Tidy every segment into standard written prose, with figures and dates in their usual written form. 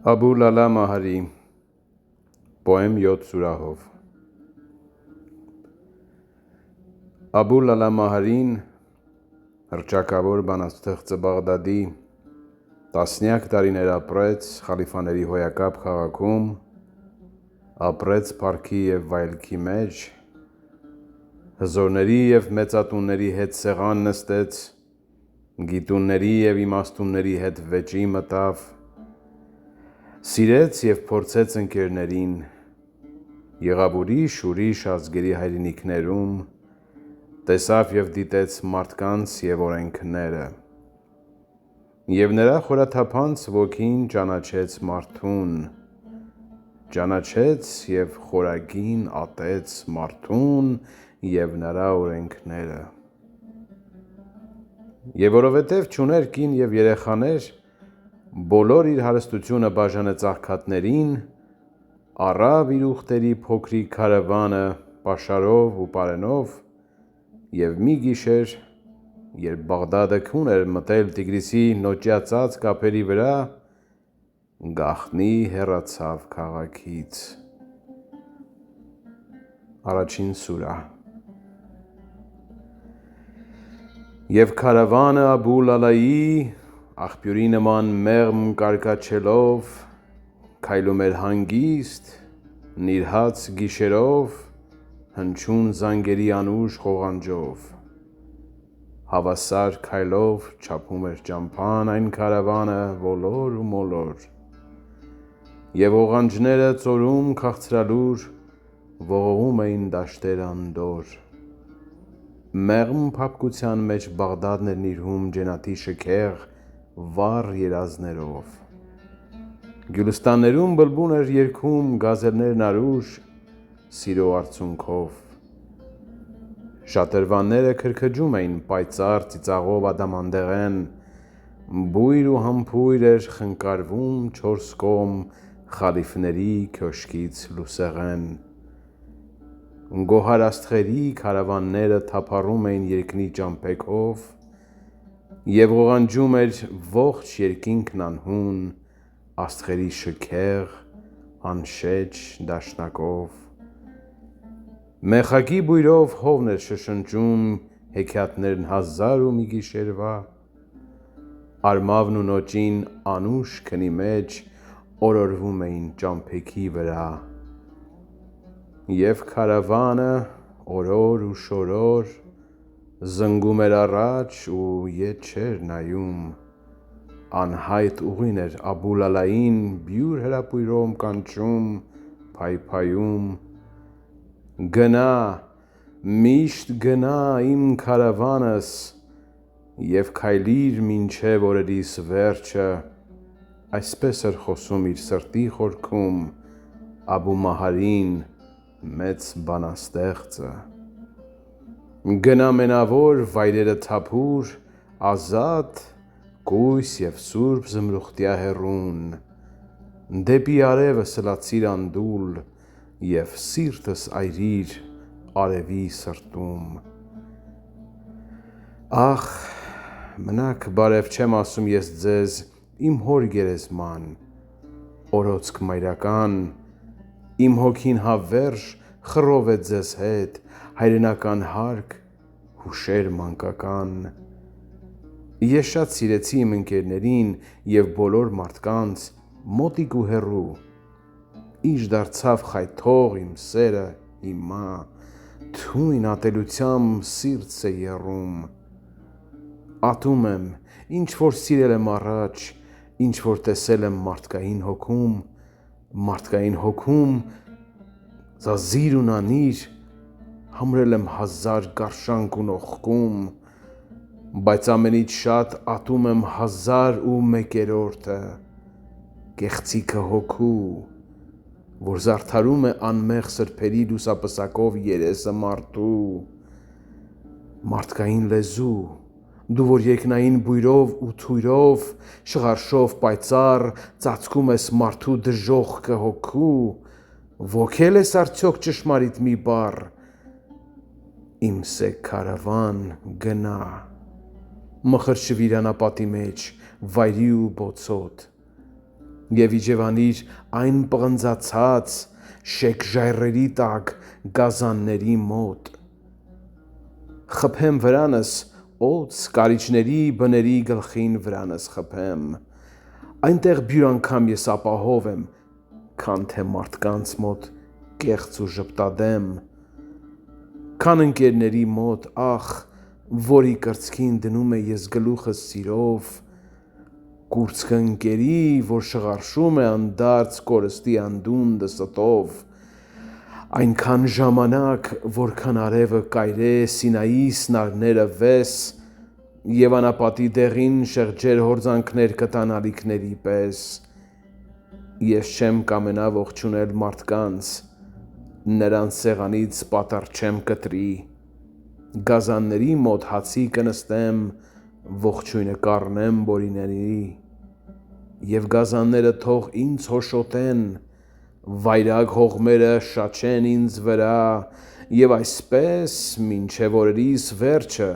Աբու Լալա Մահարի Պոեմ 7 սուրահով Աբու Լալա Մահարին հռչակավոր բանաստեղծը Բաղդադի տասնյակ տարիներ ապրեց խալիֆաների հոյակապ քաղաքում, ապրեց փառքի և վայելքի մեջ, հզորների և մեծատունների հետ սեղան նստեց, գիտունների և իմաստունների հետ վեճի մտավ, սիրեց և փորձեց ընկերներին, եղավ ուրիշ ազգերի հայրենիքներում, տեսավ և դիտեց մարդկանց և օրենքները, և նրա խորաթափանց ոգին ճանաչեց մարդուն, ճանաչեց և խորագին ատեց մարդուն և նրա օրենքները, և որովհետև չուներ կին և երեխաներ, բոլոր իր հարստությունը բաժանեց աղքատներին, առավ իր ուղտերի փոքրիկ քարավանը պաշարով ու պարենով, և մի գիշեր, երբ Բաղդադը քուն էր մտել Տիգրիսի նոճյածածկ ափերի վրա, գաղտնի հեռացավ քաղաքից: Առաջին սուրահ Եվ քարավանը Աբու Լալայի, աղբյուրի նման մեղմ կարկաչելով, քայլում էր հանգիստ, նիրհած գիշերով, հնչյուն զանգերի անուշ ղողանջով: Հավասար քայլով չափում էր ճամփան այն քարավանը ոլոր ու մոլոր, և ղողանջները ծորում քաղցրալուր, ողողում էին դաշտերը անդորր: Մեղմ փափկության մեջ Բաղդադն էր նիրհում ջենաթի շքեղ, վառ երազներով: Գյուլստաններում բլբուլ էր երգում գազելներն արուշ, սիրո արցունքով: Շատրվանները քրքջում էին պայծառ ծիծաղով ադամանդեղեն, բույր ու համբույր էր խնկարվում չորս կողմ խալիֆների քյոշքից լուսեղեն: Գոհար աստղերի քարավանները թափառում էին երկնի ճամփեքով, և ղողանջում էր ողջ երկինքն անհուն, աստղերի շքեղ, անշեջ դաշնակով: Մեխակի բույրով հովն էր շշնջում հեքիաթներն հազար ու մի գիշերվա, Արմավն ու նոճին անուշ քնի մեջ օրորվում էին ճամփեքի վրա: Եվ քարավանը օրոր ու շորոր, զնգում էր առաջ ու ետ չէր նայում, անհայտ ուղին էր Աբու Լալային բյուր հրապույրում կանչում, փայփայում. «Գնա, միշտ գնա իմ քարավանս և քայլիր մինչև օրերիս վերջը», այսպես էր խոսում իր սրտի խորքում Աբու Մահարին մեծ բանաստեղծը: Գնա մենավոր վայրերը թափուր, ազատ, կույս և սուրբ զմրուխտյա հեռուն, դեպի արևը սլացիր անդուլ և սիրտս այրիր արևի սրտում: Ախ, մնաք բարև չեմ ասում ես ձեզ իմ հոր գերեզման, օրոցք մայրական, իմ հոգին հավերժ խռով է ձեզ հետ, հայրենական հարկ, հուշեր մանկական: Ես շատ սիրեցի իմ ընկերներին և բոլոր մարդկանց, մոտիկ ու հեռու, ինչ դարձավ խայթող իմ սերը հիմա, թույն ատելությամբ սիրտս է եռում: Ատում եմ, ինչ որ սիրել եմ առաջ, ինչ որ տեսել եմ մարդկային հոգում, մարդկային հոգում զազիր ու նանիր, համրել եմ հազար գարշանք ու նողկում, բայց ամենից շատ ատում եմ 1001-րդը, կեղծիքը հոգու, որ զարդարում է անմեղ սրբերի լուսապսակով երեսը մարդու: Մարդկային լեզու, դու որ երկնային բույրով ու թույրով, շղարշով պայծառ ծածկում ես մարդու դժոխքը հոգու, ոգե՞լ ես արդյոք ճշմարիտ մի բառ: Իմ սեկ քարավան, գնա, մխրճվիր անապատի մեջ, վայրի ու բոցոտ, եւ իջևանիր այն պղնձացած շեք ժայռերի տակ գազանների մոտ։ Խփեմ վրանս օծ կարիճների բների գլխին վրանս խփեմ, այնտեղ բյուր անգամ ես ապահով եմ, քան թե մարդկանց մոտ կեղծ ու ժպտադեմ, քան ընկերների մոտ, ախ, որի կրծքին դնում է ես գլուխս սիրով, կուրծքը ընկերի, որ շղարշում է անդարձ կորստի անդունդը ստով, այնքան ժամանակ, որքան արևը կայրե Սինայի սնարները վես, եւ անապատի դեղին շեղջեր հորձանքներ կտան ալիքների պես, ես չեմ կամենա ողջունել մարդկանց, նրանց սեղանից պատառ չեմ կտրի, գազանների մոտ հացի կնստեմ, ողջույնը կառնեմ բորիների, եւ գազանները թող ինձ հոշոտեն, վայրագ հողմերը շաչեն ինձ վրա, եւ այսպես մինչեւ օրերիս վերջը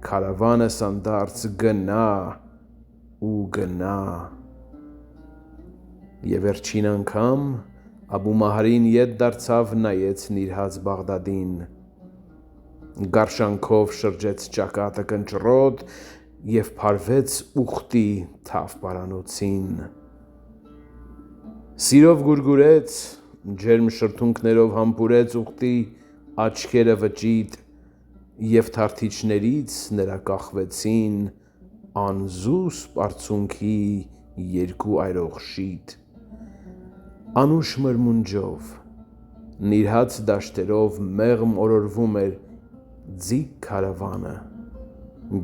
քարավանս անդարձ գնա ու գնա։ Եվ վերջին անգամ Աբու Մահարին ետ դարձավ նայեց նիրհած Բաղդադին, գարշանքով շրջեց ճակատը կնճռոտ եւ փարվեց ուխտի թավ պարանոցին, սիրով գուրգուրեց, ջերմ շրթունքներով համբուրեց ուխտի աչքերը վճիտ եւ թարթիչներից նրա կախվեցին անզուսպ արցունքի երկու այրող շիթ, անուշ մրմունջով, նիրհած դաշտերով մեղմ օրորվում էր ձիգ քարավանը,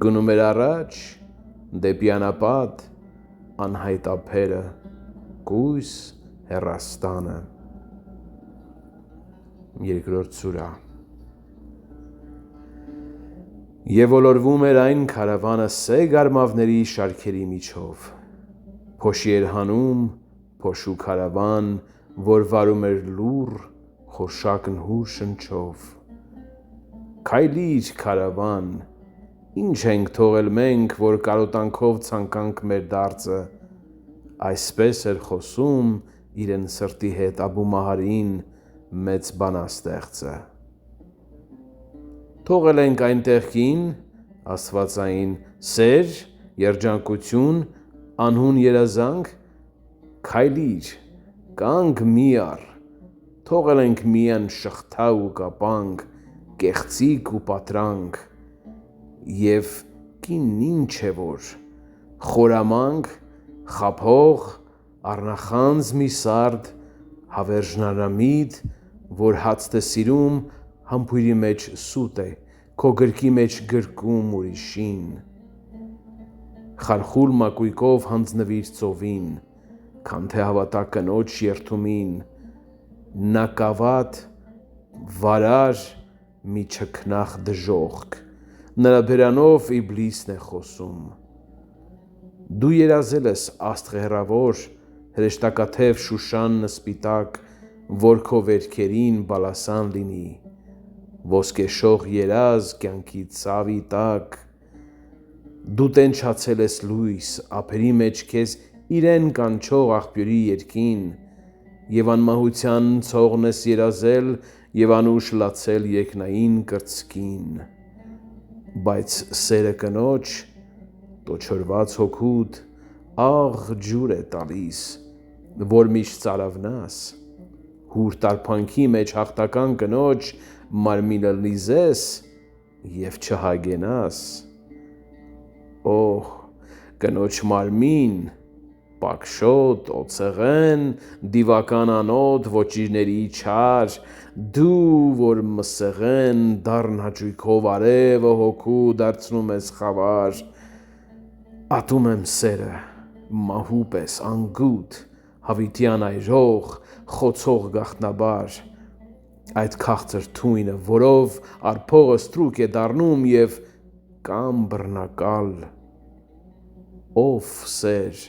գնում էր առաջ դեպի անապատ անհայտ ափերը, կույս հեռաստանը։ Երկրորդ սուրա։ Եվ ոլորվում էր այն քարավանը սեգ արմավների շարքերի միջով, փոշի էր հանում, փոշու քարավան, որ վարում էր լուռ, խորշակն հուր շնչով, քայլիր քարավան, ինչ ենք թողել մենք, որ կարոտանքով ցանկանք մեր դարձը, այսպես էր խոսում իրեն սրտի հետ Աբու Մահարին մեծ բանաստեղծը։ Թողել ենք այնտեղ կին, աստվածային սեր, երջանկություն, անհուն երազանք, քայլիր, կանգ մի առ, թողել ենք միայն շղթա ու կապանք, կեղծիք ու պատրանք, եւ կինն ինչ է որ, խորամանկ, խաբող, առնախանձ մի սարդ, հավերժնարամիտ, որ հացտ է սիրում, համբույրի մեջ սուտ է, քո գրկի մեջ գրկում ուրիշին, խարխուլ մակույկով հանձնվիր ծովին, քան թե հավատա կնոջ երդումին, նակավատ, վարար, մի չքնախ դժոխք, նրա բերանով իբլիսն է խոսում, դու երազել ես աստղահեռավոր, հրեշտակաթև Շուշանն սպիտակ, որ քո վերքերին բալասան լինի, ոսկեշող երազ կյանքի ծավի տակ, դու տենչացել ես լույս, ափերի մեջ քեզ իրեն կանչող աղբյուրի երգին, եւ անմահության ցողն ես երազել եւ անուշ լացել երկնային կրծքին, բայց սերը կնոջ, տոչորված հոգուդ, աղ ջուր է տալիս, որ միշտ ծարավնաս, հուր տարփանքի մեջ հաղթական կնոջ մարմինը լիզես եւ չհագենաս, օհ, կնոջ մարմին, պակշոտ, օծեղեն, դիվական անոտ, ոճիրների չար, դու, որ մսեղեն, դառն հաճույքով արևը հոգու դարձնում ես խավար, ատում եմ սերը, մահու պես անգութ, հավիտյան այրող, խոցող գաղտնաբար, այդ քաղցր թույնը, որով արփողը ստրուկ է դառնում եւ կամ բռնակալ, ով սեր,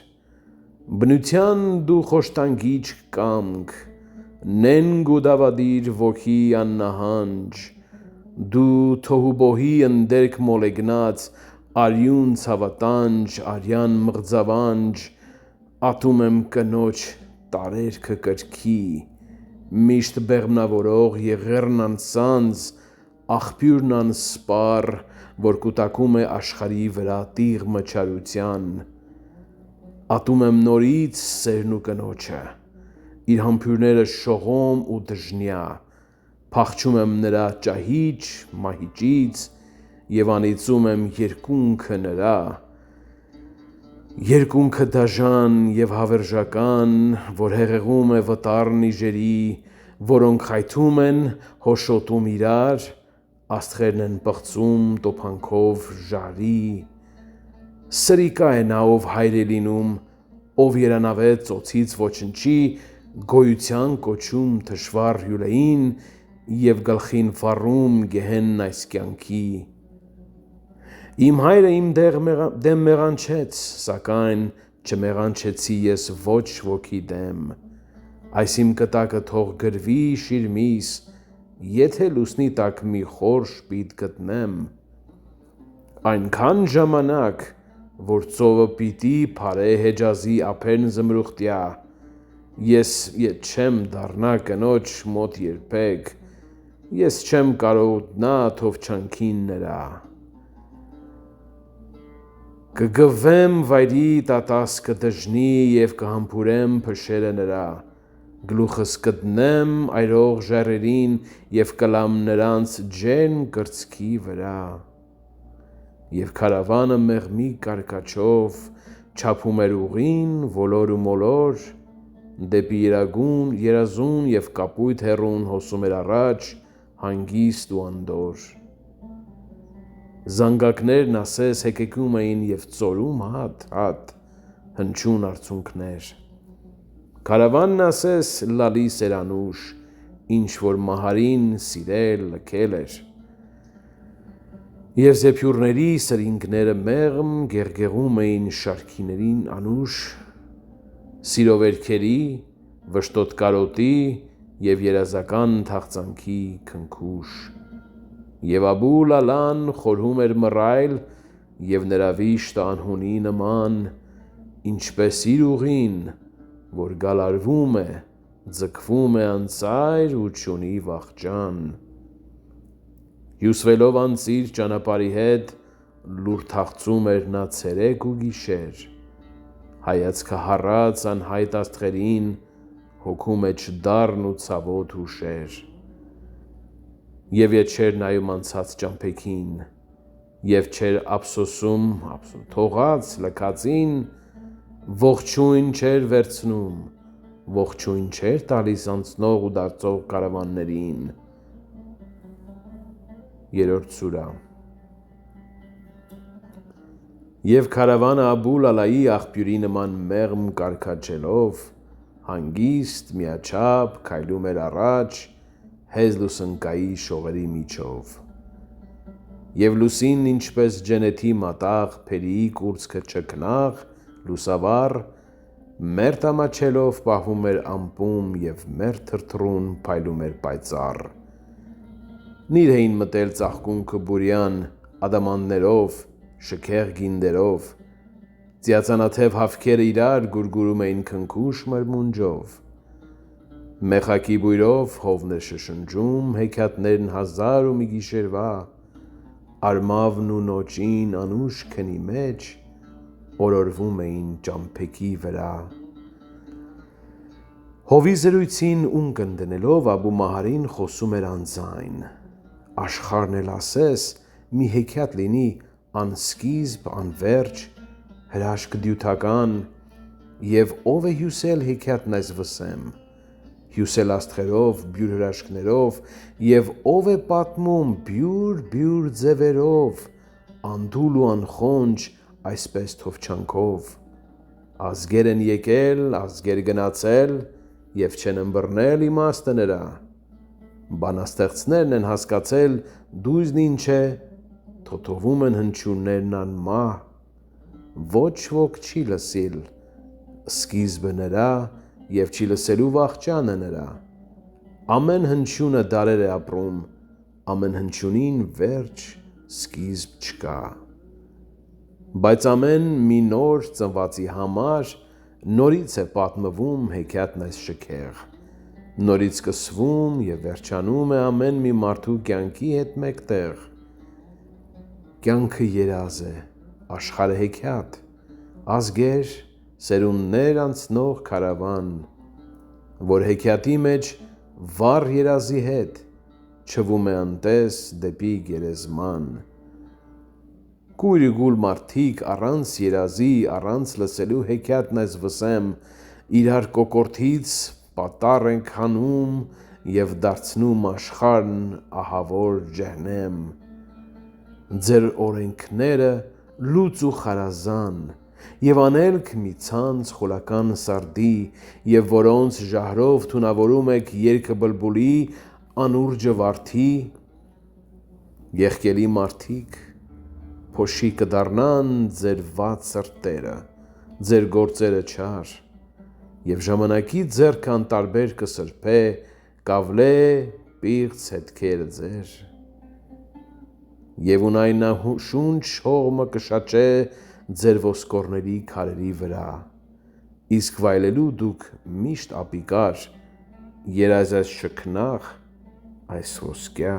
բնության դու խոշտանգիչ կամք, նենգ ու դավադիր ոգի աննահանջ, դու թոհուբոհի ընդերք մոլեգնած, արյուն ցավատանջ, արյան մղձավանջ, ատում եմ կնոջ տարերքը կրքի, միշտ բեղմնավորող եղեռն անցանց, աղբյուրն անսպար, որ կուտակում է աշխարհի վրա տիղմը չարության, ատում եմ նորից սերն ու կնոջը, իր համբույրները շողոմ ու դժնյա, փախչում եմ նրա ճահիճ մահիճից և անիծում եմ երկունքը նրա, երկունքը դաժան և հավերժական, որ հեղեղում է վտառ նիժերի, որոնք խայթում են, հոշոտում իրար, աստղերն են պղծում տոփանքով ժարի, սրիկա է նա, ով հայր է լինում, ով երանավետ ծոցից ոչնչի, գոյության կոչում թշվառ հյուրեին և գլխին վառում գեհենն այս կյանքի, իմ հայրը իմ դեմ մեղանչեց, սակայն չմեղանչեցի ես ոչ ոքի դեմ, այս իմ կտակը թող գրվի շիրմիս, եթե լուսնի տակ մի խոր շպիտ գտնեմ, այնքան ժամանակ, որ ծովը պիտի փարե Հեջազի ափերն զմրուխտյա, ես ետ չեմ դառնա կնոջ մոտ երբեք, ես չեմ կարողնա թովչանքին նրա, կգվեմ վայրի տատասկը դժնի և կհամբուրեմ փշերը նրա, գլուխս կդնեմ այրող ժայռերին և կլամ նրանց ջերմ կրծքի վրա, և քարավանը մեղմի կարկաչով չափում էր ուղին ոլոր ու մոլոր, դեպի երազուն և կապույտ հեռուն հոսում էր առաջ հանգիստ ու անդորր, զանգակներն ասես հեկեկում էին և ծորում հատ հնչյուն արցունքներ, քարավանն ասես լալիս էր անուշ, ինչ-որ մահարին սիրել լքել էր, և զեփյուռների սրինգները մեղմ գեղգեղում էին շարքիներին անուշ, սիրո վերքերի, վշտոտ կարոտի և երազական թախծանքի քնքուշ, և Աբու Լալան խորհում էր մռայլ և նրա վիշտը անհունի նման, ինչպես իր ուղին, որ գալարվում է, ձգվում է անծայր ու չունի վախճան, հյուսվելով անծիր ճանապարհի հետ, լուր թախծում էր նա ցերեկ ու գիշեր, հայացքը հառած անհայտ աստղերին, հոգու մեջ դառն ու ցավոտ հուշեր, և ետ չէր նայում անցած ճամփեքին, և չէր ափսոսում թողած լքածին, ողջույն չէր վերցնում, ողջույն չէր տալիս անցնող ու դարձող քարավաններին, Երրորդ սուրա Եվ քարավանը Աբու Լալայի աղբյուրի նման մեղմ կարկաչելով, հանգիստ միաչափ քայլում էր առաջ հեզ լուսնկայի շողերի միջով, և լուսինն ինչպես ջենեթի մատաղ փերիի կուրծքը չքնաղ, լուսավառ, մերթ ամաչելով պահվում էր ամպում և մերթ թրթռուն փայլում էր պայծառ, նիր էին մտել ծաղկունքը բուրյան, ադամանդներով, շքեղ գինդերով, ծիածանաթև հավքերը իրար գուրգուրում էին քնքուշ մրմունջով, մեխակի բույրով հովն էր շշնջում հեքիաթներն հազար ու մի գիշերվա, արմավն ու նոճին անուշ քնի մեջ, օրորվում էին ճամփեքի վրա, հովի զրույցին ունկն դնելով Աբու Մահարին խոսում էր անձայն, աշխարհն էլ ասես մի հեքիաթ լինի անսկիզբ, անվերջ, հրաշքդյութական, և ով է հյուսել հեքիաթն այս վսեմ, հյուսել աստղերով, բյուր հրաշքներով, և ով է պատմում բյուր ձևերով, անդուլ ու անխոնջ այսպես թովչանքով, ազգեր են եկել, ազգեր գնացել և չեն ըմբռնել իմաստը նրա, բանաստեղծներն են հասկացել դույզն ինչ է, թոթովում են հնչյուններն անմահ, ոչ ոք չի լսիլ սկիզբը նրա և չի լսելու վախճանը նրա, ամեն հնչյունը դարեր է ապրում, ամեն հնչյունին վերջ սկիզբ չկա, բայց ամեն մի նոր ծնվածի համար նորից է պատմվում հեքիաթն այս շքեղ, նորից սկսվում և վերջանում է ամեն մի մարդու կյանքի հետ մեկտեղ։ Կյանքը երազ է, աշխարհը հեքիաթ, ազգեր, սերունդներ անցնող քարավան, որ հեքիաթի մեջ վառ երազի հետ չվում է անտես դեպի գերեզման։ Կույր գուլ մարդիկ առանց երազի, առանց լսելու հեքիաթն այս վսեմ, իրար կոկորդից պատառ ենք հանում և դարձնում աշխարհն ահավոր ջահենեմ։ Ձեր օրենքները լուծ ու խարազան, և անելք մի ցանց խոլական սարդի, և որոնց ժահրով թունավորում եք երգը բլբուլի, անուրջը վարդի։ Եղկելի մարդիկ փոշի կդառնան ձեր վատ սրտերը, ձեր գործերը չար, և ժամանակի ձեռքը անտարբեր կսրբե, կավլե պիղծ հետքերը ձեր։ Եվ ունայնաշունչ հողմը կշաչե ձեր ոսկորների քարերի վրա, իսկ վայելելու դուք միշտ ապիկար, երազ այս շքնաղ, այս ոսկյա։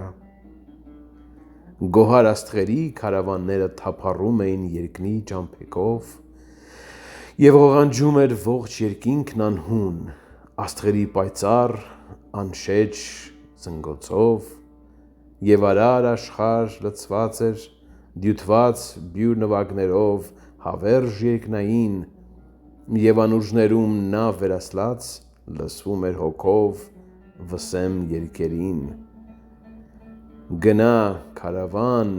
Գոհար աստղերի քարավանները թափառում էին երկնի ճամփեքով, և ղողանջում էր ողջ երկինքն անհուն, աստղերի պայծառ անշեջ զնգոցով, և արար աշխարհ լցված էր, դյութված բյուրեղներ նվագներով հավերժ երկնային, և անուրջներում նավ վերասլաց լսվում էր հոգով վսեմ երգերին։ Գնա, քարավան,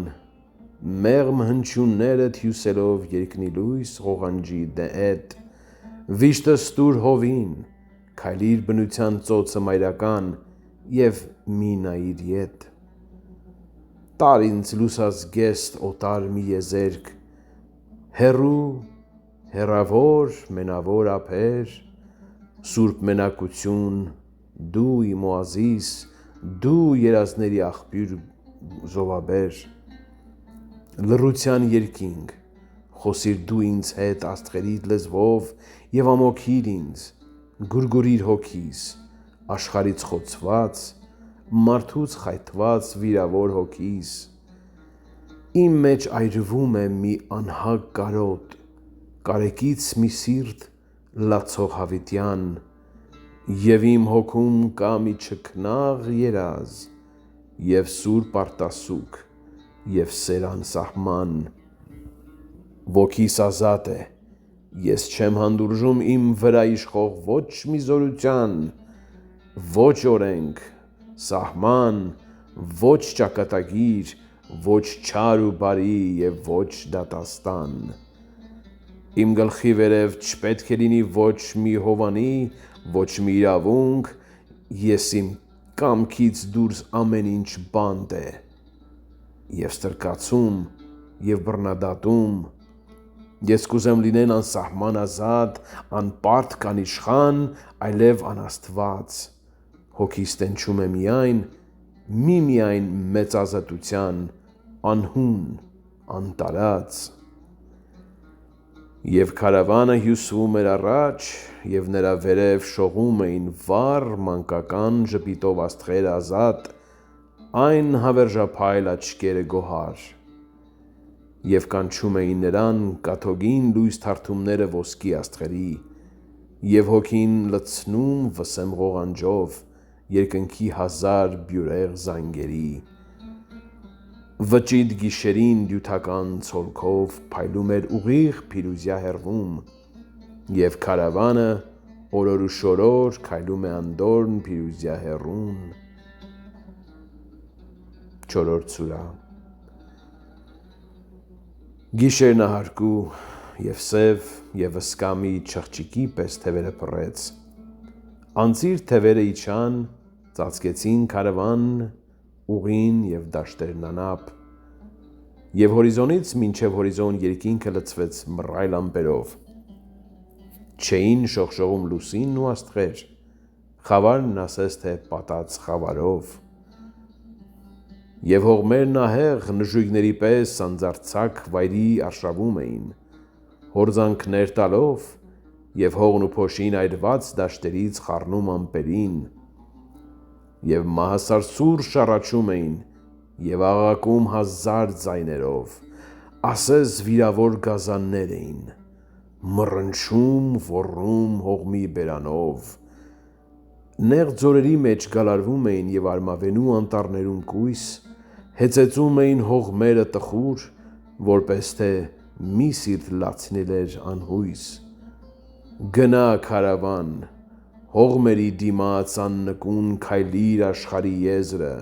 մեղմ հնչյուններդ հյուսելով երկնի լույս ղողանջի հետ, վիշտը ստուր հովին, քայլիր բնության ծոցը մայրական և մի նայիր ետ։ Տար ինձ լուսազգեստ օտար մի եզերք, հեռու, հեռավոր մենավոր ափեր, սուրբ մենակություն, դու իմ օազիս, դու երազների աղբյուր զովաբեր։ Լռության երկինք, խոսիր դու ինձ հետ աստղերի լեզվով և ամոքիր ինձ, գուրգուրիր հոգիս, աշխարհից խոցված, մարդուց խայթված վիրավոր հոգիս։ Իմ մեջ այրվում է մի անհագ կարոտ, կարեկից մի սիրտ լացող հավիտյան, և իմ հոգում կա մի չքնաղ երազ, և սուրբ արտասուք, և սեր անսահման։ Ոգիս ազատ է, ես չեմ հանդուրժում իմ վրա իշխող ոչ մի զորության, ոչ օրենք, սահման, ոչ ճակատագիր, ոչ չար ու բարի և ոչ դատաստան։ Իմ գլխի վերև չպետք է լինի ոչ մի հովանի, ոչ մի իրավունք, ես իմ կամքից դուրս ամեն ինչ բանտ է, և ստրկացում, և բռնադատում։ Ես կուզեմ լինել անսահման ազատ, անպարթք անիշխան, այլև անաստված, հոգիս տենչում է միայն, միմիայն մեծ ազատության, անհուն, անտարած։ Եվ քարավանը հյուսվում էր առաջ, և նրա վերև շողում էին վառ մանկական ժպիտով աստղեր ազատ, այն հավերժափայլ աչքերը գոհար, և կանչում էին նրան կաթոգին լույս թարթումները ոսկի աստղերի, և հոգին լցնում վսեմ ղողանջով երկնքի հազար բյուրեղ զանգերի։ Վճիտ գիշերին դյութական ցոլքով փայլում էր ուղիղ փիրուզյա հեռվում, և քարավանը օրորուշորոր քայլում է անդորն փիրուզյա հեռուն։ Չորրորդ սուրահ։ Գիշերնահարկու և սև և հսկա մի չղջիկի պես թևերը փռեց, անծիր թևերը իջան, ծածկեցին քարավանն ուղին և դաշտերն անապ, և հորիզոնից մինչև հորիզոն երկինքը լցվեց մռայլ ամպերով, չէին շողշողում լուսինն ու աստղեր, խավարն ասես թե պատած խավարով, և հողմերն ահեղ նժույգների պես անձարձակ վայրի արշավում էին, հորձանքներ տալով, և հողն ու փոշին այրված դաշտերից խառնում ամպերին, և մահասարսուռ շառաչում էին և աղաղակում հազար ձայներով, ասես վիրավոր գազաններ էին, մռնչում, ոռում հողմի բերանով, նեղ ձորերի մեջ գալարվում էին և արմավենու անտառներում կույս, հեծեծում էին հողմերը տխուր, որպես թե մի սիրտ լացնել էր անհույս, գնա քարավան, հողմերի դիմաց աննկուն քայլիր աշխարհի եզրը,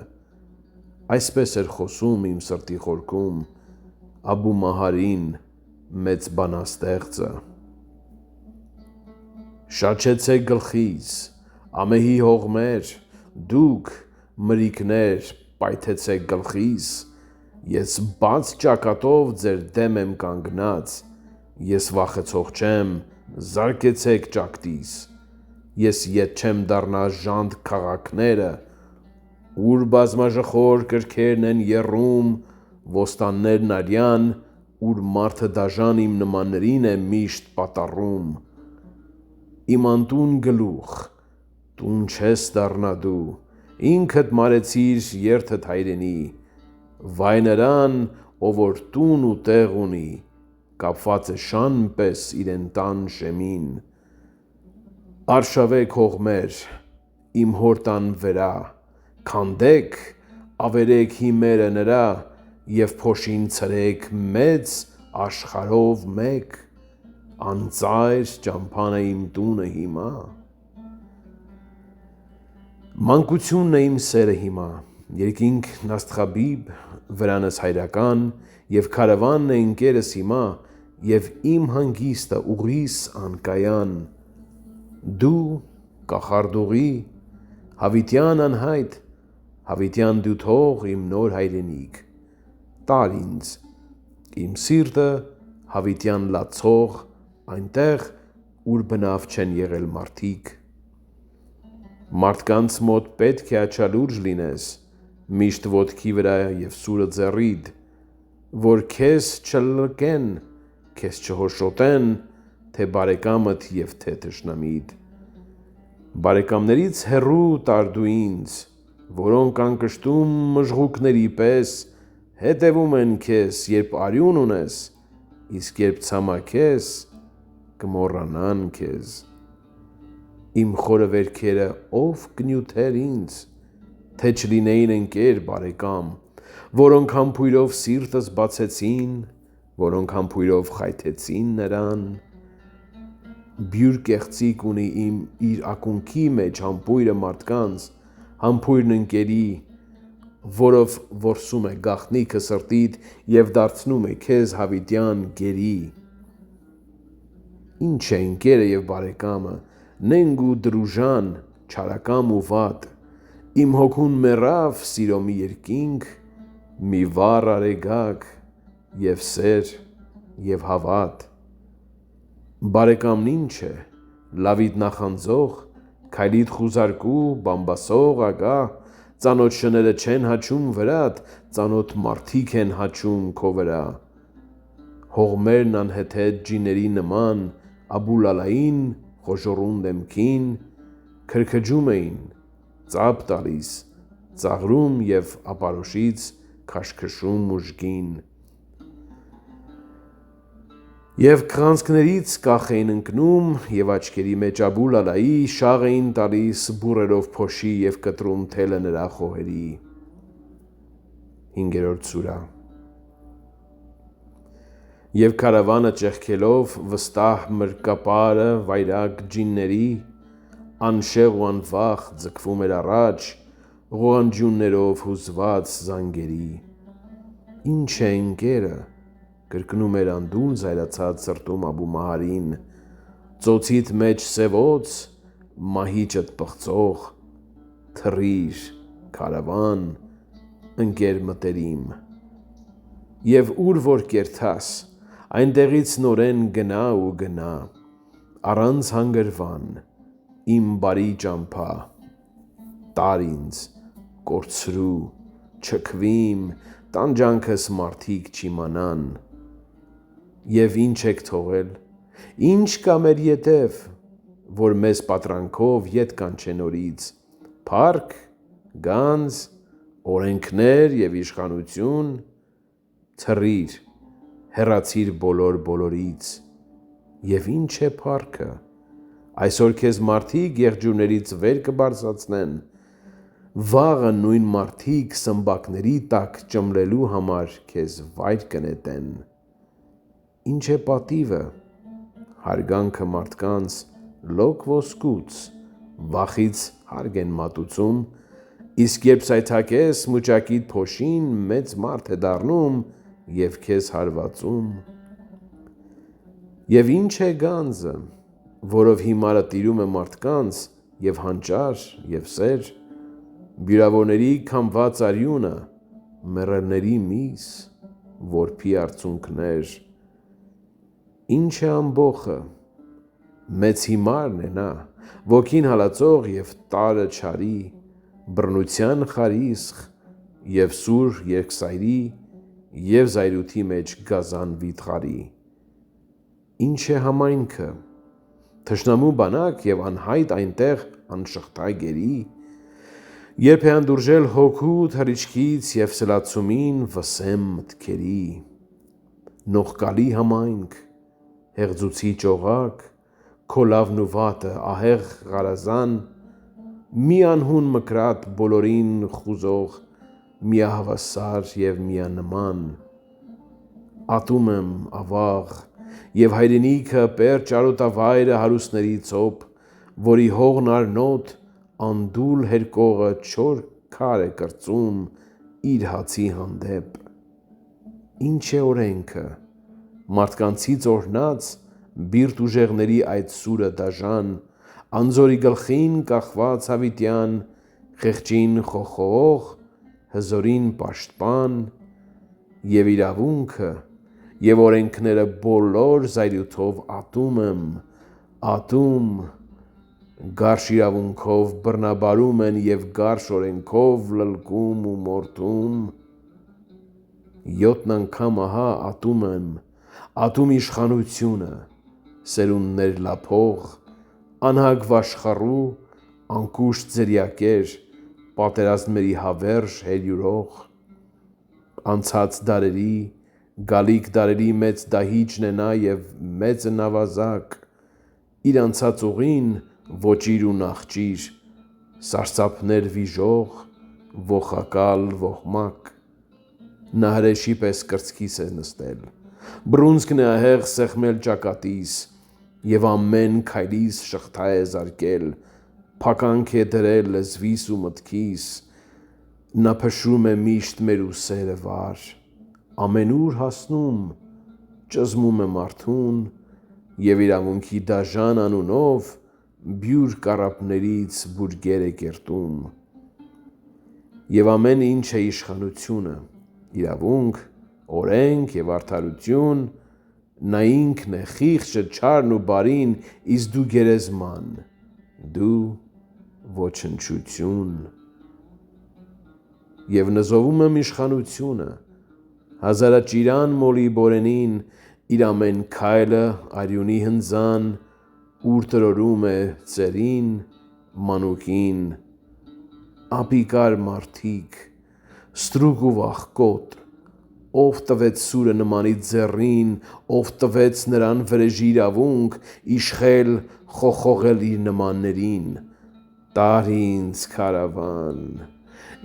այսպես էր խոսում իմ սրտի խորքում Աբու Մահարին մեծ բանաստեղծը: Շաչեցեք գլխիս, ամեհի հողմեր, դուք մրրիկներ պայթեցեք գլխիս, ես բաց ճակատով ձեր դեմ եմ կանգնած, ես վախեցող չեմ, զարկեցեք ճակտիս, ես ետ չեմ դառնա ժանտ քաղաքները, ուր բազմաժխոր կրքերն են եռում, ոստաններն արյան, ուր մարդը դաժան իմ նմաններին է միշտ պատառում, իմ անտուն գլուխ, տուն չես դառնա դու, ինքդ մարեցիր երդդ հայրենի, վայ նրան, ով որ տուն ու տեղ ունի, կապված է շան պես իրեն տան շեմին, արշավեք հողմեր, իմ հոր տան վրա, քանդեք, ավերեք հիմերը նրա և փոշին ցրեք մեծ աշխարհով մեկ, անծայր ճամփան է իմ տունը հիմա: Մանկությունն է իմ սերը հիմա, երկինքն աստղաբիբ, վրանս հայրական, և քարավանն է ընկերս հիմա, և իմ հանգիստը ուղիս անկայան, դու կախարդուղի, հավիտյան անհայտ, հավիտյան դու թող իմ նոր հայրենիք, տար ինձ, իմ սիրտը հավիտյան լացող, այնտեղ, ուր բնավ չեն եղել մարդիկ, մարդկանց մոտ պետք է աչալուրջ լինես, միշտ ոտքի վրա և սուրը ձեռիդ, որ քեզ չլլկեն, քեզ չհոշոտեն, թե բարեկամդ և թե թշնամիդ, բարեկամներից հեռու տար դու ինձ, որոնք անկշտում մժղուկների պես հետևում են քեզ, երբ արյուն ունես, իսկ երբ ցամաքես, կմոռանան քեզ, իմ խորը վերքերը ով կնյութեր ինձ, թե չլինեին ընկեր բարեկամ, որոնք համբույրով սիրտս բացեցին, որոնք համբույրով խայթեցին նրան, բյուր կեղծիք ունի իր ակունքի մեջ համբույրը մարդկանց, համբույրն ընկերի, որով որսում է գաղտնիքը սրտիդ և դարձնում է քեզ հավիտյան գերի, ինչ է ընկերը և բարեկամը, նենգ ու դրուժան, չարակամ ու վատ, իմ հոգուն մեռավ սիրո մի երկինք, մի վառ արեգակ և սեր և հավատ, բարեկամն ինչ է, լավիդ նախանձող, քայլիդ խուզարկու, բամբասող ագահ, ծանոթ շները չեն հաչում վրադ, ծանոթ մարդիկ են հաչում քո վրա, հողմերն անհեթեթ ջիների նման, Աբու Լալային խոժոռուն դեմքին, քրքջում էին, ծափ տալիս, ծաղրում և ապարոշից քաշքշում ուժգին, և քղանցքներից կախ էին ընկնում և աչքերի մեջ Աբու Լալայի շաղ էին տալիս բուռերով փոշի և կտրում թելը նրա խոհերի: 5-րդ սուրա Եվ քարավանը ճեղքելով վստահ մրրկապարը վայրագ ջինների, անշեղ ու անվախ ձգվում էր առաջ, ղողանջյուններով հուզված զանգերի, ինչ է ընկերը, կրկնում էր անդունդը զայրացած սրտում Աբու Մահարին, ծոցիդ մեջ սևոց, մահիճդ պղծող, թռիր, քարավան, ընկեր մտերիմ, և ուր որ կերթաս, այնտեղից նորեն գնա ու գնա, առանց հանգրվան, իմ բարի ճամփա, տար ինձ, կորցրու, չքվիմ, տանջանքս մարդիկ չիմանան, և ինչ եք թողել, Ինչ կա մեր ետև, որ մեզ պատրանքով ետ կանչե նորից, փառք, գանձ, օրենքներ եւ իշխանություն, թռիր, հեռացիր բոլորից, եւ ինչ է փառքը, այսօր քեզ մարդիկ եղջյուրներից վեր կբարձրացնեն, վաղը նույն մարդիկ սմբակների տակ ճմլելու համար քեզ վայր կնետեն, ինչ է պատիվը, հարգանքը մարդկանց լոկ ոսկուց, վախից հարկ են մատուցում, իսկ երբ սայթաքես մուճակիդ փոշին մեծ մարդ է դառնում եւ քեզ հարվածում։ Եվ ինչ է գանձը, որով հիմարը տիրում է մարդկանց եւ հանճար եւ սեր, բյուրավորների քամված արյունը, մեռելների միս, որփի արցունքներ, ինչ է ամբոխը, մեծ հիմարն է նա, ոգին հալածող եւ տարը չարի, բռնության խարիսխ եւ սուր երկսայրի եւ զայրույթի մեջ գազան վիթխարի, ինչ է համայնքը, թշնամու բանակ եւ անհայտ այնտեղ անշղթա գերի, երբ է անդուրժել հոգու թռիչքից եւ սլացումին վսեմ մտքերի, նողկալի համայնք, հեղձուցի ճողակ, քո լավն ու վատը ահեղ գարազան, մի անհուն մկրատ բոլորին խուզող, միահավասար եւ միանման, ատում եմ ավաղ եւ հայրենիքը պեր ճարոտավայրը հարուստների ծոփ, որի հողն արնոտ անդուլ հերկողը չոր քար է կրծում իր հացի հանդեպ, ինչ է օրենքը, մարդկանցից օրհնած բիրտ ուժեղների այդ սուրը դաժան, անձորի գլխին կախված հավիտյան, խեղճին խոխող, հզորին պաշտպան, եւ իրավունքը եւ օրենքները բոլոր զայրույթով ատում եմ, ատում, գարշ իրավունքով բռնաբարում են եւ գարշ օրենքով լլկում ու մորթում, 7 անգամ ահա ատում եմ, ատում իշխանությունը, սերունդներ լափող, անհագ վաշխառու, անկուշտ ձրիակեր, պատերազմների հավերժ հերյուրող, անցած դարերի, գալիք դարերի մեծ դահիճն է նա եւ մեծը նավազակ, իր անցած ուղին ոճիր ու նախճիր, սարսափներ վիժող, ոխակալ ոհմակ, նա հրեշի պես կրծքիս է նստել, բռունցքն է ահեղ սեղմել ճակատիս եւ ամեն քայլիս շղթա է զարկել, փականք է դրել լեզվիս ու մտքիս, նա փշրում է միշտ մեր ուսերը վար, ամենուր հասնում, ճզմում է մարդուն եւ իրավունքի դաժան անունով բյուր կառափներից բուրգեր է կերտում, եւ ամեն ինչ է իշխանությունը, իրավունք, օրենք եւ արդարություն, նա ինքն է խիղճը, չարն ու բարին, իսկ դու գերեզման, դու ոչնչություն, եւ նզովում եմ իշխանությունը, հազարաճիրան մոլի բորենին, իր ամեն քայլը արյունի հնձան, ուր տրորում է ծերին, մանուկին, ապիկար մարդիկ, ստրուկ ու վախկոտ, ով տվեց սուրը նմանի ձեռին, ով տվեց նրան վրեժի իրավունք, իշխել, խոխողել իր նմաններին, տար ինձ քարավան,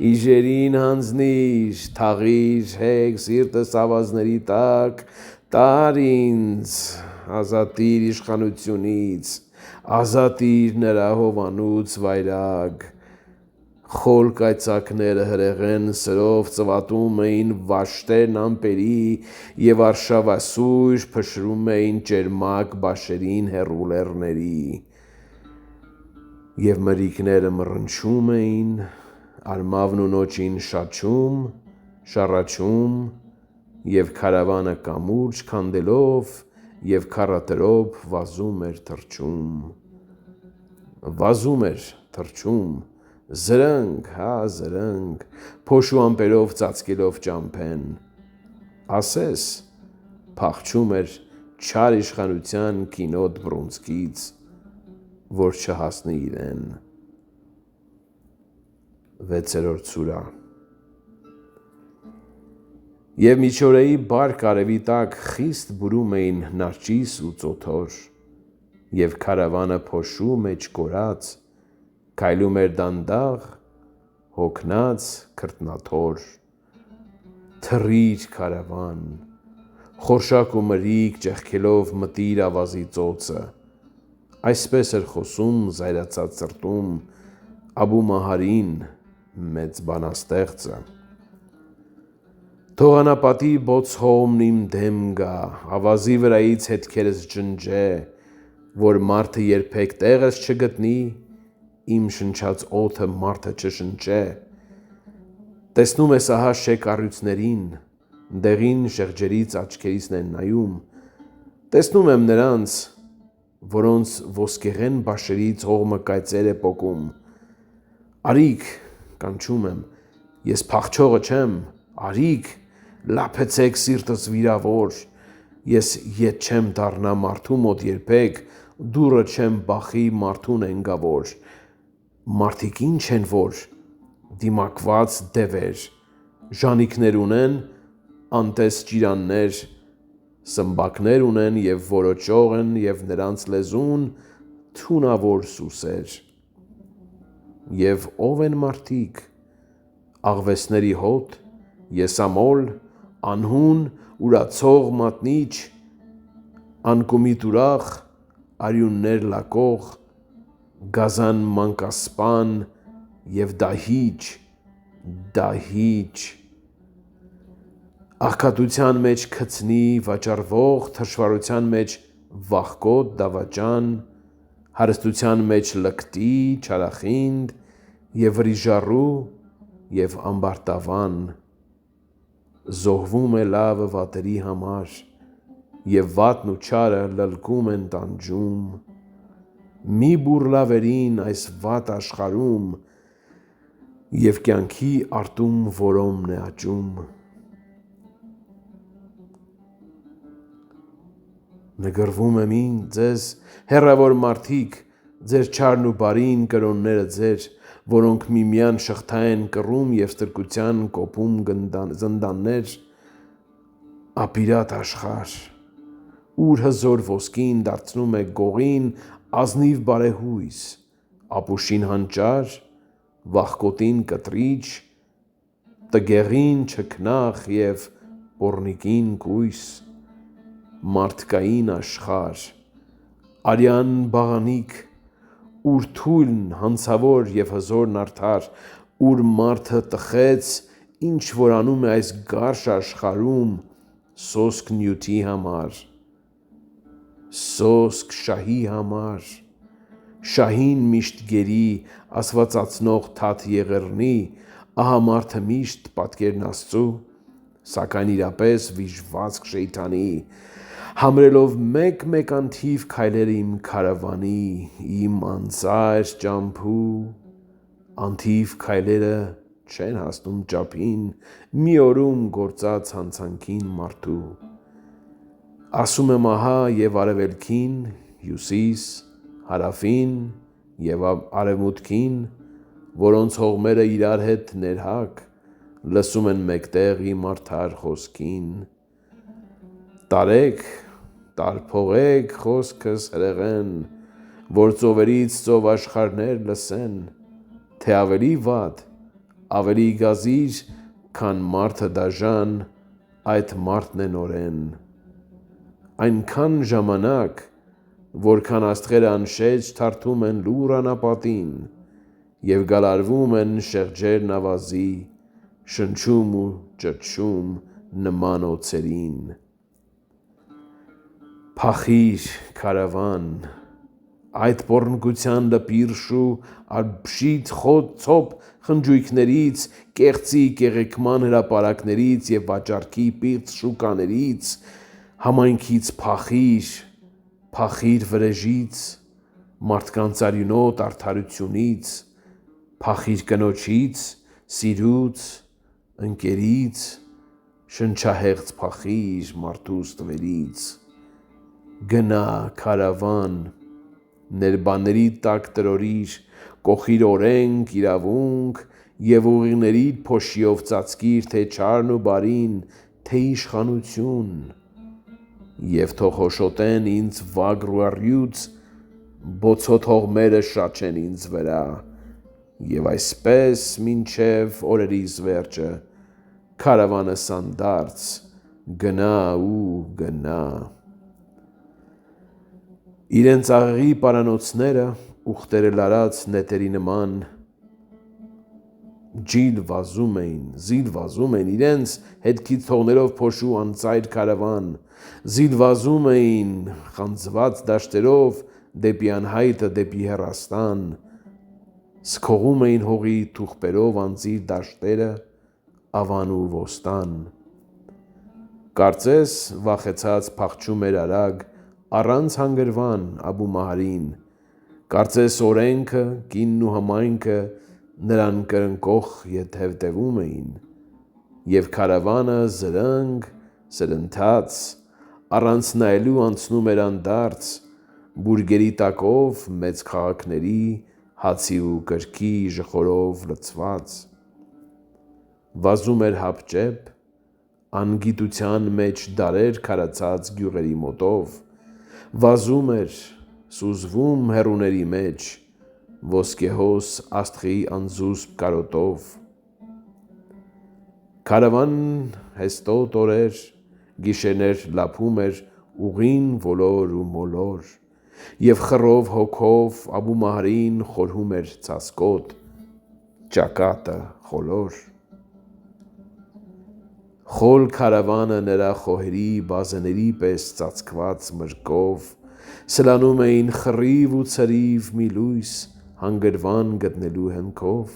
իժերին հանձնիր, թաղիր հեգ սիրտս ավազների տակ, տար ինձ, ազատիր իշխանությունից, ազատիր նրա հովանուց վայրագ, խոլ կայծակները հրեղեն սրով ծվատում էին վաշտերն ամպերի եւ արշավասույր փշրում էին ճերմակ բաշերին հեռու լեռների եւ մրրիկները մռնչում էին, արմավն ու նոճին շաչում, շառաչում եւ քարավանը կամուրջ քանդելով եւ քառատրոփ վազում էր թռչում, զրնգ, հա զրնգ, փոշու ամպերով ծածկելով ճամփեն, ասես, փախչում էր չար իշխանության կինոտ բռունցքից, որ չհասնի իրեն։ 6-րդ սուրա։ Եվ միջօրեի բարք արևի տակ խիստ բուրում էին նարճիս ու ծոթոր, և քարավանը փոշու մեջ կորած, քայլում էր դանդաղ, հոգնած քրտնաթոր։ Թռիր քարավան, խորշակ ու մրիկ ճեղքելով մտիր ավազի ծոցը, այսպես էր խոսում զայրացած սրտում Աբու Մահարին, մեծ բանաստեղծը։ Թող անապատի բոցհոմն իմ դեմ գա, ավազի վրայից հետքերս ջնջե, որ մարդը երբեք տեղս չգտնի, իմ շնչած օդը մարդը չշնչե։ Տեսնում ես ահա շեկառույցներին, դեղին շեղջերից աչքերիսն են նայում, տեսնում եմ նրանց, որոնց ոսկեղեն բաշերից հողմը կայծեր է պոկում։ Արիք, կանչում եմ, ես փախչողը չեմ, արիք, լափեցեք սիրտս վիրավոր, ես ետ չեմ դառնա մարդու մոտ երբեք, դուռը չեմ բախի մարդուն էնգավոր։ Մարդիկ ինչ են որ, դիմակված դևեր, ժանիքներ ունեն, անտես ճիրաններ, սմբակներ ունեն և որոճող են և նրանց լեզուն թունավոր սուսեր։ Եվ ով են մարդիկ, աղվեսների հոտ, եսամոլ, անհուն, ուրացող մատնիչ, անկումիտ ուրախ, արյուններ լակող, գազան մանկասպան և դահիճ, աղքատության մեջ քցնի վաճառվող, թշվառության մեջ վախկոտ դավաճան, հարստության մեջ լկտի, չարախինդ և վրիժառու և ամբարտավան, զոհվում է լավը վատերի համար, և վատն ու չարը լլկում են տանջում։ Մի բուռլավերին այս վատ աշխարհում, և կյանքի արտում որոմն է աճում։ Նգրվում եմ ձեզ, հեռավոր մարդիկ, ձեր չարն ու բարին կրոնները ձեր, որոնք միմյան շղթա են կռում և ստրկության կոփում զնդաններ, ապիրատ աշխարհ, ուր հզոր ոսկին դարձնում է գողին ազնիվ բարեհույս, ապուշին հանճար, վախկոտին կտրիչ, տգեղին չքնաղ և պոռնիկին կույս, մարդկային աշխարհ, արյան բաղանիք, ուր թույլն հանցավոր և հզորն արդար, ուր մարդը տխեց, ինչ որ անում է այս գարշ աշխարհում սոսկ նյութի համար, սոսկ շահի համար, շահին միշտ գերի, աստվածացնող թաթ եղեռնի, ահա մարդը միշտ պատկերն Աստծու, սակայն իրապես վիժվածք Շեյթանի, համրելով մեկ անթիվ քայլերը իմ քարավանի, իմ անծայր ճամփու, անթիվ քայլերը չեն հասնում ճափին, մի օրում գործած հանցանքին մարդու։ Ասում եմ ահա և արևելքին, հյուսիս, հարավին և արևմուտքին, որոնց հողմերը իրար հետ ներհակ, լսում են մեկտեղ իմ արդար խոսքին։ Տարեք, տարփողեք խոսքս հրեղեն, որ ծովերից ծով աշխարհներ լսեն, թե ավելի վատ, ավելի գազիր, քան մարդը դաժան, այդ մարդն է նորեն։ Այնքան ժամանակ, որքան աստղերը անշեջ թարթում են լուռ անապատին և գալարվում են շեղջերն ավազի, շնչում ու ճչում նման օձերին։ Փախիր քարավան, այդ պոռնկության լպիրշ ու արբշիծ ցոփ խնջույքներից, կեղծի կեղեքման հրապարակներից և վաճառքի պիղծ շուկաներից, համայնքից փախիր վրեժից, մարդկանց արյունոտ արդարությունից, փախիր կնոջից, սիրուց, ընկերից, շնչահեղձ փախիր մարդու ստվերից։ գնա քարավան, ներբանների տակ տրորիր, կողիր օրենք, իրավունք և ուղիղներիդ փոշիով ծածկիր թե չարն ու բարին, թե իշխանություն, և թող հոշոտեն ինձ վագր ու առյուծ, բոցոթողմերը շաչեն ինձ վրա, և այսպես մինչև օրերիս վերջը, քարավանս անդարձ գնա ու գնա։ Իրենց աղեղի պարանոցները ուղտերը լարած նետերի նման ջիլ վազում էին իրենց հետքից թողնելով փոշու անծայր քարավան, զիլվազում էին խանձված դաշտերով դեպի անհայտը, դեպի հեռաստան, սքողում էին հողի թուղբերով անծիր դաշտերը, ավան ու ոստան։ Կարծես վախեցած փախչում էր արագ առանց հանգրվան Աբու Մահարին, կարծես օրենքը, կինն ու համայնքը նրան կրնկող հետևում էին, և քարավանը զրնգ, սրընթաց, առանց նայելու անցնում էր անդարձ, բուրգերի տակով մեծ քաղաքների հացի ու կրքի ժխորով լցված։ Վազում էր հապճեպ, անգիտության մեջ դարեր քարացած գյուղերի մոտով, վազում էր, սուզվում հեռուների մեջ, ոսկեհոս աստղի անզուսպ կարոտով։ Քարավանն հեստոտ օրեր, գիշերներ լափում էր ուղին ոլոր ու մոլոր, և խռով հոգով Աբու Մահարին խորհում էր ծածկոտ, ճակատը խոլոր։ Խոլ քարավանը նրա խոհերի բազեների պես ծածկված մրգով, սլանում էին խռիվ ու ցրիվ մի լույս հանգրվան գտնելու հմքով։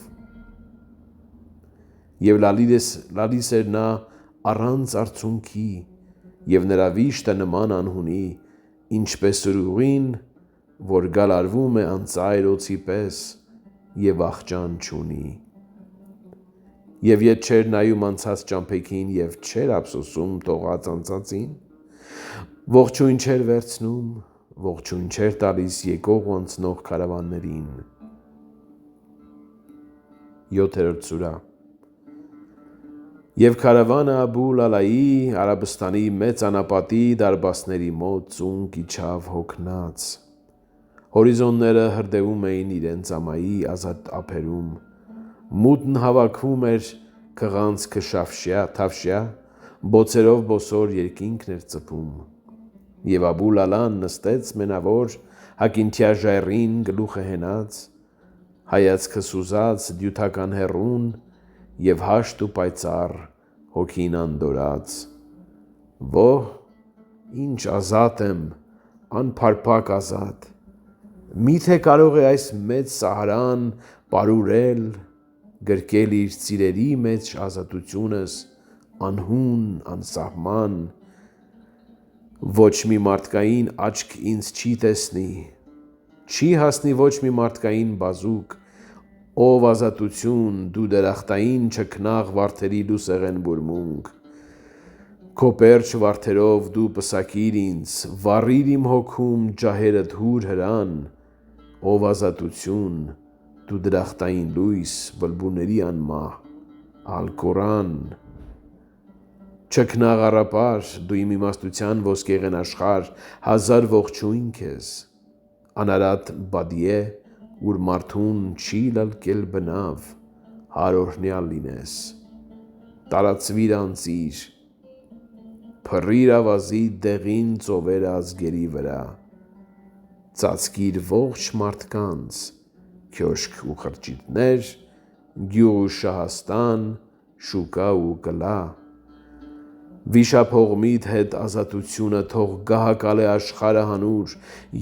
Եվ լալիս էր նա առանց արցունքի, և նրա վիշտը նման անհունի, ինչպես ուրուղին, որ գալարվում է անծայր օձի պես և վախճան չունի։ Եվ ետ չէր նայում անցած ճամփեքին և չէր ափսոսում թողած անցածին, ողջույն չէր վերցնում, ողջույն չէր տալիս եկող ու անցնող քարավաններին։ 7-րդ սուրահ Եվ քարավանը Աբու Լալայի Արաբստանի մեծ անապատի դարբասների մոտ ծունկ իջավ հոգնած, հորիզոնները հրդեհում էին իրենց ամայի ազատ ափերում, մութն հավաքվում էր քղանցքը թավշյա, բոցերով բոսոր երկինքն էր ծփում, և Աբու Լալան նստեց մենավոր հակինթյա ժայռին գլուխը հենած, հայացքը սուզած դյութական հեռուն և հաշտ ու պայծառ հոգին անդորրած։ Ոհ, ինչ ազատ եմ, անփարփակ ազատ, միթե կարող է այս մեծ սահարան պարուրել, գրկել իր ծիրերի մեջ ազատությունս, անհուն, անսահման, ոչ մի մարդկային աչք ինձ չի տեսնի, չի հասնի ոչ մի մարդկային բազուկ, ով ազատություն, դու դրախտային չքնաղ վարդերի լուսեղեն բուրմունք, քո պերճ վարդերով դու պսակիր ինձ, վառիր իմ հոգում ջահերդ հուր հրան, ով ազատություն, դու դրախտային լույս, բլբուլների անմահ, ալ-Կուրան, չքնաղ առապար, դու իմ իմաստության ոսկեղեն աշխարհ, հազար ողջույն քեզ, անարատ բադիե, ուր մարդուն չի լլկել բնավ, հարօրհնյալ լինես, տարածվիր անծիր, փռիր ավազի դեղին ծովերը ազգերի վրա, ծածկիր ողջ մարդկանց, քյոշք ու խրճիթներ, գյուղ ու շահաստան, շուկա ու կլա, վիշապհողմիդ հետ ազատությունը թող գահակալե աշխարհը հանուր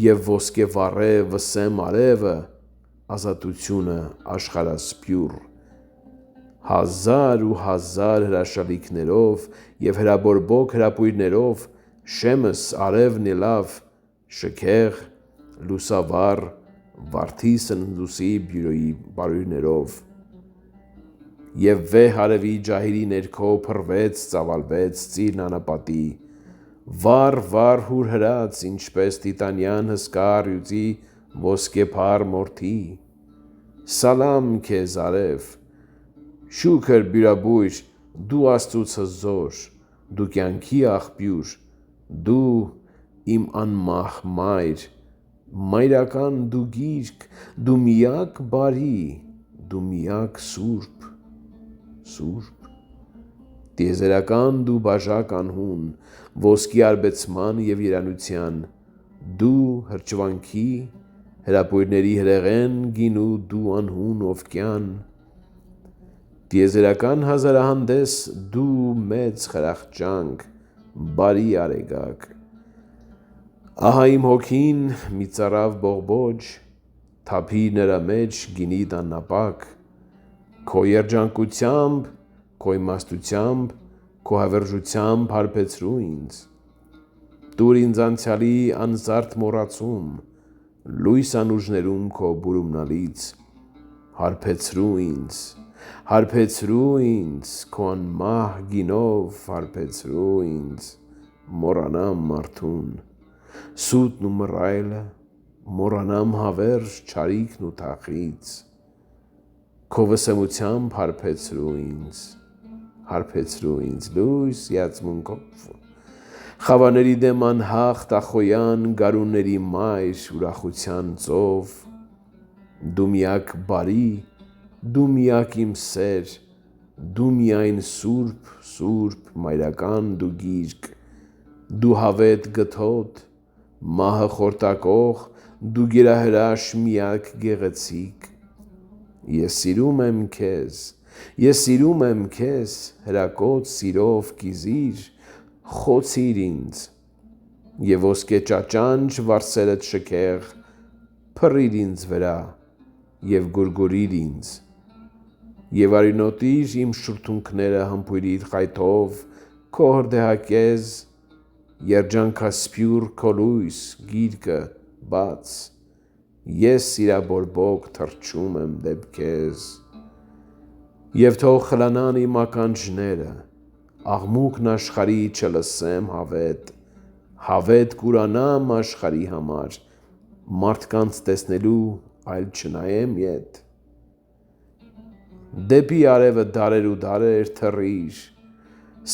և ոսկե վառե վսեմ արևը, ազատությունը աշխարհասփյուռ, հազար ու հազար հրաշալիքներով և հրաբորբոք հրապույրներով, շեմս արևն ելավ, շքեղ, լուսավառ, վարդի սնդուսի բարույրներով, և վեհ արևի ջահերի ներքո փռվեց, ծավալվեց ծիրն անապատի, վար հուր հրած, ինչպես տիտանյան հսկա առյուծի ոսկեփառ մորթի, սալամ քեզ արև, շուքր բյուրաբույր, դու Աստծուց հզոր, դու կյանքի աղբյուր, դու իմ անմահ մայր, մայրական դու գիրք, դու միակ բարի, դու միակ սուրբ, տիեզերական դու բաժակ անհուն, ոսկի արբեցման և երանության, դու հրճվանքի, հրապույրների հրեղեն գինու դու անհուն ovկյան, տիեզերական հազարահանդես դու մեծ խրախճանք, բարի արեգակ, ահա իմ հոգին մի ծարավ բողբոջ, թափի նրա մեջ գինի տաննապակ, քո երջանկությամբ, քո իմաստությամբ, քո հավերժությամբ հարբեցրու ինձ, տուր ինձ անցյալի անզարդ մոռացում, լույս անուժներում քո բուրումնալից, հարբեցրու ինձ, քո անմահ գինով հարբեցրու ինձ, մոռանամ մարդուն, սուտն ու մռայլը, մոռանամ հավերժ չարիքն ու թախից, քո վսեմությամբ հարբեցրու ինձ, լույս յացմունքով, խավարների դեմ անհաղթ ախոյան, գարունների մայր, ուրախության ծով, դու միակ բարի, դու միակ իմ սեր, դու միայն սուրբ, մայրական դու գիրք, դու հավետ գթոտ, մահը խորտակող, դու գերահրաշ միակ գեղեցիկ, ես սիրում եմ քեզ, հրակոծ սիրով կիզիր, խոցիր ինձ, և ոսկե ճաճանճ վարսերդ շքեղ, փռիր ինձ վրա, և գուրգուրիր ինձ, և արյունոտիր իմ շուրթունքները հմփույրիդ խայթով, քո հրդեհակեզ, երջանքասփյուռ քո լույս գիրկը բաց, ես սիրաբորբոք թռչում եմ դեպ քեզ, և թող խլանան իմ ականջները, աղմուկն աշխարհի չլսեմ հավետ կուրանամ աշխարհի համար, մարդկանց տեսնելու այլ չնայեմ ետ, դեպի արևը դարեր ու դարեր թռիր,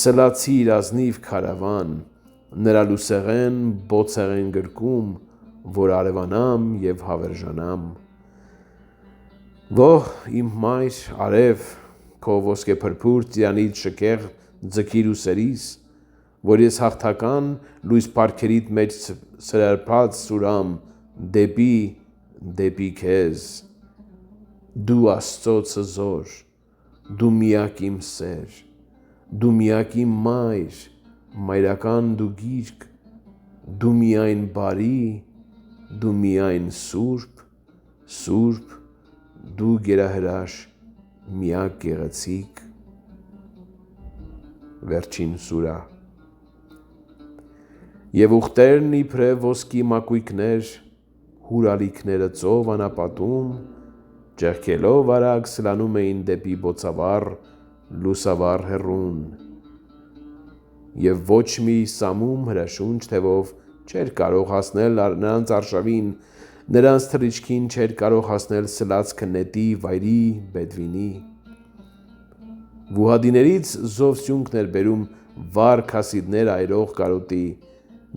սլացիր ազնիվ քարավան, նրա լուսեղեն բոցեղեն գրկում, որ արևանամ և հավերժանամ, գոհ իմ մայր արև, քո ոսկեփրփուր ծիրանիդ շքեղ ձգիր ուսերիս, որ ես հաղթական լույս պարգևիդ մեջ սրարփած սուրամ դեպի քեզ, դու Աստծոց հզոր, դու միակ իմ սեր, դու միակ իմ մայր, մայրական դու գիրք, դու միայն բարի, դու միայն սուրբ, դու գերահրաշ, միակ գեղեցիկ, վերջին սուրա, և ուղտերն իբրև ոսկի մակույկներ, հուրալիքները ծով անապատում, ճեղքելով արագ սլանում էին դեպի բոցավառ, լուսավառ հեռուն, և ոչ մի սամում հրաշունչ թևով չէր կարող հասնել նրանց արշավին, նրանց թռիչքին չէր կարող հասնել սլացքը նետի, վայրի, բեդվինի, վուհադիներից զով սյունքն էր բերում վառ քասիդներ այրող կարոտի,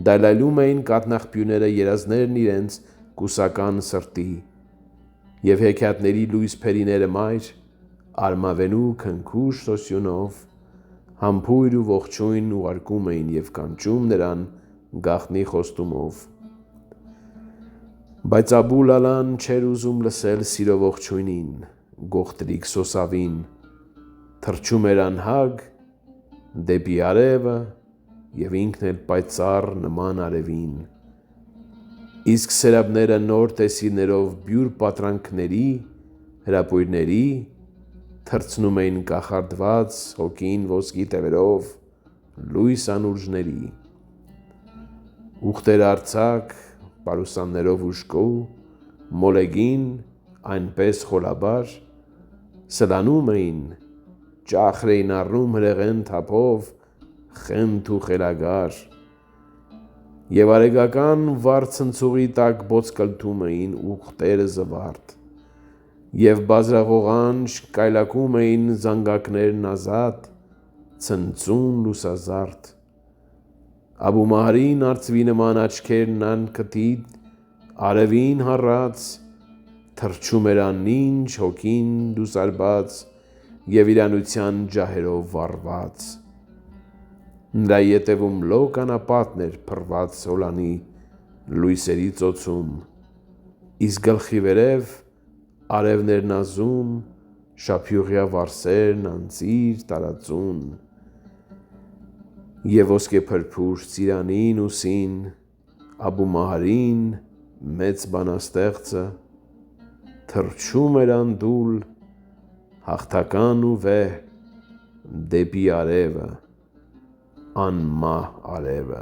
դայլայլում էին կաթնաղբյուրները երազներն իրենց կուսական սրտի, և հեքիաթների լույս փերիները մայր, արմավենու քնքուշ սոսյունով, համբույր ու ողջույն ուղարկում էին և կանչում նրան գաղտնի խոստումով, բայց Աբու Լալան չէր ուզում լսել սիրո ողջույնին, գողտրիկ սոսավին, թռչում էր անհագ դեպի արևը և ինքն էլ պայծառ նման արևին, իսկ սերաբները նոր տեսիլներով բյուր պատրանքների, հրապույրների, թռցնում էին կախարդված հոգին ոսկի թևերով, լույս անուրջների, ուղտերը արձակ, պարուսաններով ուժկու, մոլեգին այնպես խորաբար, սլանում էին, ճախր էին առնում հրեղեն թափով, խենթ ու խելագար, Եվ արեգական վարձնցուղի տակ բոցկլթում էին ուղտերը զվարթ, և բազրաղողանջ կայլակում էին զանգակներն ազատ, ցնծուն լուսազարդ։ Աբու Մահրին արծվի նման աչքերն անքթիթ, արևին հառած, թռչում էր անինչ հոգին դուսարբաց և իրանության ջահերով վառված։ Նրա ետևում լոկ անապատն էր փռված Սոլանի լույսերի ծոցում, իսկ գլխի վերև արևն էր նազում, շափյուղյա վարսերն անծիր տարածուն։ Եվ ոսկեփրփուր ծիրանին ուսին Աբու Մահրին մեծ բանաստեղծը թռչում էր անդուլ հաղթական ու վեհ դեպի արևը, անմահ արևը։